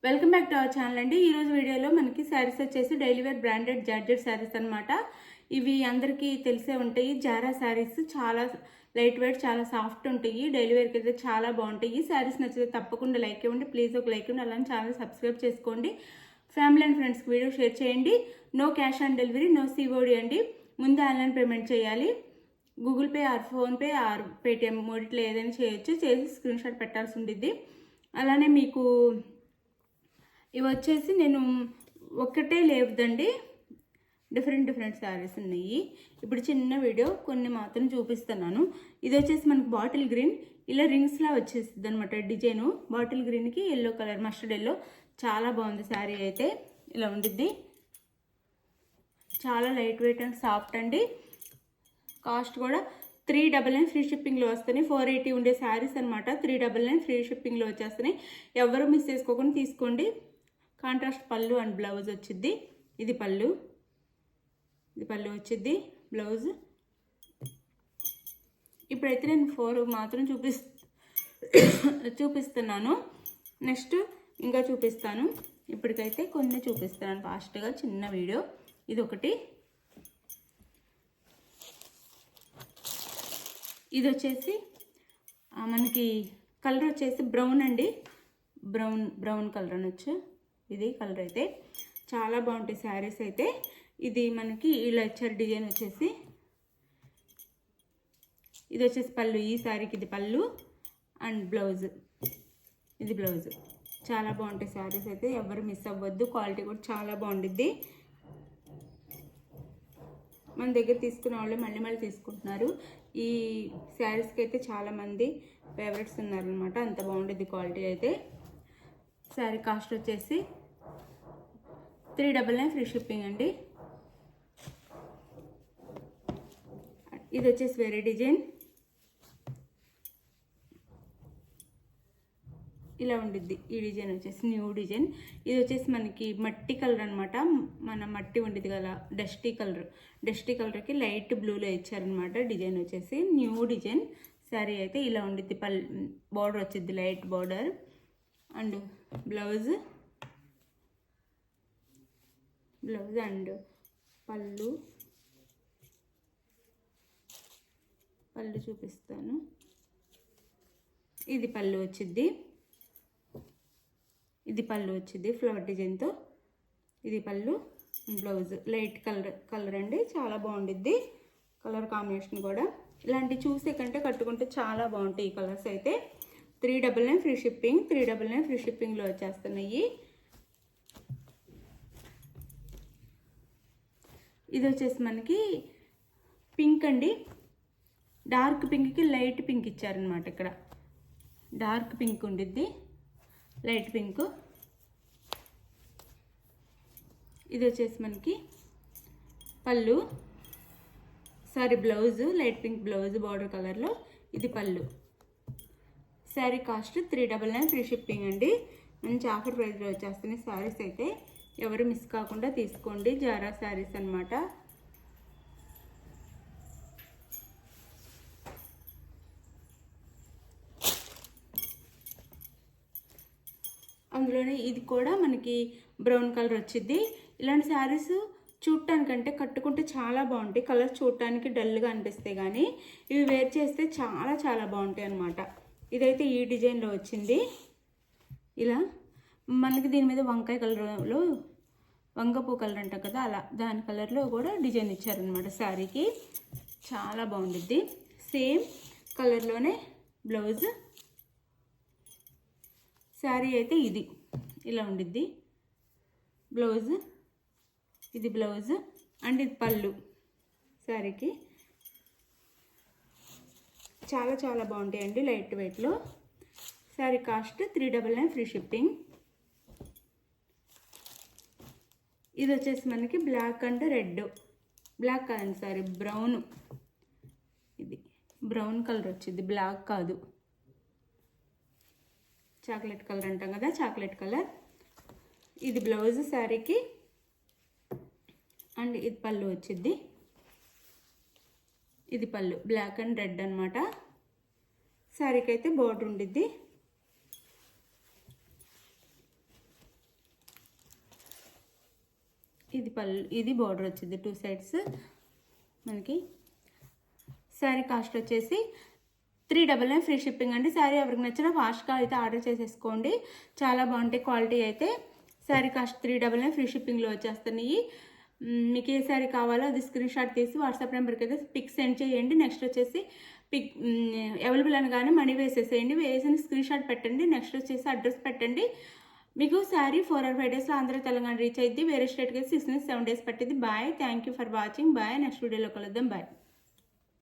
Welcome back to our channel అండి. ఈరోజు వీడియోలో మనకి శారీస్ వచ్చేసి daily wear branded georgette saris అనమాట. ఇవి అందరికీ తెలిసే ఉంటాయి. జారా శారీస్ చాలా లైట్ వెయిట్, చాలా సాఫ్ట్ ఉంటాయి. డైలీ వేర్కి అయితే చాలా బాగుంటాయి. ఈ శారీస్ నచ్చితే తప్పకుండా లైక్ ఇవ్వండి. ప్లీజ్ ఒక లైక్ ఇవ్వండి. అలానే ఛానల్ సబ్స్క్రైబ్ చేసుకోండి. ఫ్యామిలీ అండ్ ఫ్రెండ్స్కి వీడియో షేర్ చేయండి. No cash on delivery, no COD అండి. ముందు ఆన్లైన్ పేమెంట్ చేయాలి. Google Pay or PhonePe or Paytm మూడిట్లో ఏదైనా చేయొచ్చు. చేసి స్క్రీన్ షాట్ పెట్టాల్సి ఉంటుంది. అలానే మీకు ఇవి వచ్చేసి నేను ఒక్కటే లేవుదండి, డిఫరెంట్ శారీస్ ఉన్నాయి. ఇప్పుడు చిన్న వీడియో కొన్ని మాత్రం చూపిస్తున్నాను. ఇది వచ్చేసి మనకి బాటిల్ గ్రీన్, ఇలా రింగ్స్లా వచ్చేస్తుంది అనమాట డిజైను. బాటిల్ గ్రీన్కి ఎల్లో కలర్, మస్టర్డ్ ఎల్లో, చాలా బాగుంది శారీ అయితే. ఇలా ఉండిద్ది, చాలా లైట్ వెయిట్ అండ్ సాఫ్ట్ అండి. కాస్ట్ కూడా 399 ఫ్రీ షిప్పింగ్లో వస్తున్నాయి. 480 ఉండే శారీస్ అనమాట. 399 ఫ్రీ షిప్పింగ్లో వచ్చేస్తున్నాయి. ఎవరు మిస్ చేసుకోకుండా తీసుకోండి. కాంట్రాస్ట్ పళ్ళు అండ్ బ్లౌజ్ వచ్చింది. ఇది పళ్ళు వచ్చింది, బ్లౌజ్. ఇప్పుడైతే నేను 4 మాత్రం చూపిస్తున్నాను. నెక్స్ట్ ఇంకా చూపిస్తాను. ఇప్పటికైతే కొన్ని చూపిస్తున్నాను ఫాస్ట్గా, చిన్న వీడియో. ఇది ఒకటి. ఇది వచ్చేసి మనకి కలర్ వచ్చేసి బ్రౌన్ అండి. బ్రౌన్ కలర్ అనొచ్చు. ఇది కలర్ అయితే చాలా బాగుంటాయి శారీస్ అయితే. ఇది మనకి ఇలా ఇచ్చారు డిజైన్ వచ్చేసి. ఇది వచ్చేసి పళ్ళు. ఈ శారీకి ఇది పళ్ళు అండ్ బ్లౌజ్. ఇది బ్లౌజ్. చాలా బాగుంటాయి శారీస్ అయితే, ఎవరు మిస్ అవ్వద్దు. క్వాలిటీ కూడా చాలా బాగుండిద్ది. మన దగ్గర తీసుకున్న వాళ్ళు మళ్ళీ తీసుకుంటున్నారు. ఈ శారీస్కి అయితే చాలామంది ఫేవరెట్స్ ఉన్నారనమాట. అంత బాగుండేది క్వాలిటీ అయితే. శారీ కాస్ట్ వచ్చేసి 399 ఫ్రీ షిప్పింగ్ అండి. ఇది వచ్చేసి వేరే డిజైన్, ఇలా ఉండిద్ది. ఈ డిజైన్ వచ్చేసి న్యూ డిజైన్. ఇది వచ్చేసి మనకి మట్టి కలర్ అనమాట. మన మట్టి ఉండిద్ది కదా, డస్టీ కలర్కి లైట్ బ్లూలో ఇచ్చారనమాట. డిజైన్ వచ్చేసి న్యూ డిజైన్. శారీ అయితే ఇలా ఉండిద్ది. బార్డర్ వచ్చింది, light border and blouse and పళ్ళు చూపిస్తాను. ఇది పళ్ళు వచ్చింది. ఫ్లవర్ డిజైన్తో. ఇది పళ్ళు, బ్లౌజ్ లైట్ కలర్ అండి. చాలా బాగుండిద్ది కలర్ కాంబినేషన్ కూడా. ఇలాంటివి చూసే కంటే కట్టుకుంటే చాలా బాగుంటాయి ఈ కలర్స్ అయితే. 399 ఫ్రీ షిప్పింగ్. 399 ఫ్రీ షిప్పింగ్లో వచ్చేస్తున్నాయి. ఇది వచ్చేసి మనకి పింక్ అండి. డార్క్ పింక్కి లైట్ పింక్ ఇచ్చారనమాట. ఇక్కడ డార్క్ పింక్ ఉండిద్ది, లైట్ పింక్. ఇది వచ్చేసి మనకి పళ్ళు, blouse light pink blouse border కలర్లో. ఇది పళ్ళు. శారీ కాస్ట్ 399 ఫ్రీ షిప్పింగ్ అండి. మంచి ఆఫర్ ప్రైస్లో వచ్చేస్తున్నాయి శారీస్ అయితే. ఎవరు మిస్ కాకుండా తీసుకోండి. జారా శారీస్ అనమాట. అందులోనే ఇది కూడా మనకి బ్రౌన్ కలర్ వచ్చింది. ఇలాంటి శారీస్ చూడటానికంటే కట్టుకుంటే చాలా బాగుంటాయి. కలర్ చూడటానికి డల్గా అనిపిస్తాయి, కానీ ఇవి వేర్ చేస్తే చాలా బాగుంటాయి అనమాట. ఇదైతే ఈ డిజైన్లో వచ్చింది. ఇలా మనకి దీని మీద వంకాయ కలర్లో, వంగపూ కలర్ అంటాం కదా, అలా దాని కలర్లో కూడా డిజైన్ ఇచ్చారనమాట శారీకి. చాలా బాగుండిద్ది. సేమ్ కలర్లోనే బ్లౌజ్. శారీ అయితే ఇది ఇలా ఉండిద్ది. బ్లౌజ్, ఇది బ్లౌజ్ అండ్ ఇది పళ్ళు శారీకి. చాలా బాగుంటాయండి లైట్ వెయిట్లో. Sari cost 399 free shipping. ఇది వచ్చేసి మనకి బ్లాక్ అండ్ రెడ్, బ్లాక్ కాదండి సారీ బ్రౌన్. ఇది బ్రౌన్ కలర్ వచ్చింది, బ్లాక్ కాదు. చాక్లెట్ కలర్ అంటాం కదా, చాక్లెట్ కలర్. ఇది బ్లౌజ్ శారీకి అండ్ ఇది పళ్ళు వచ్చింది. ఇది పళ్ళు, బ్లాక్ అండ్ రెడ్ అనమాట. శారీకి అయితే బోర్డర్ ఉండిద్ది. ఇది పళ్ళు, ఇది బార్డర్ వచ్చింది 2 సైడ్స్ మనకి. శారీ కాస్ట్ వచ్చేసి 399 ఫ్రీ షిప్పింగ్ అండి. శారీ ఎవరికి నచ్చినా ఫాస్ట్గా అయితే ఆర్డర్ చేసేసుకోండి, చాలా బాగుంటాయి క్వాలిటీ అయితే. శారీ కాస్ట్ 399 ఫ్రీ షిప్పింగ్లో వచ్చేస్తున్నాయి. మీకు ఏ శారీ కావాలో అది స్క్రీన్ షాట్ తీసి వాట్సాప్ నెంబర్కి అయితే పిక్ సెండ్ చేయండి. నెక్స్ట్ వచ్చేసి పిక్ అవైలబుల్ అనగానే మనీ వేసేసేయండి, వేసిన స్క్రీన్ షాట్ పెట్టండి. నెక్స్ట్ వచ్చేసి అడ్రస్ పెట్టండి. మీకు శారీ 4 or 5 డేస్లో ఆంధ్ర తెలంగాణ రీచ్ అయింది. వేరే స్టేట్కి అయితే 6 నుంచి 7 డేస్ పట్టింది. Bye, thank you for watching. Bye, next వీడియోలో కలుద్దాం. బాయ్.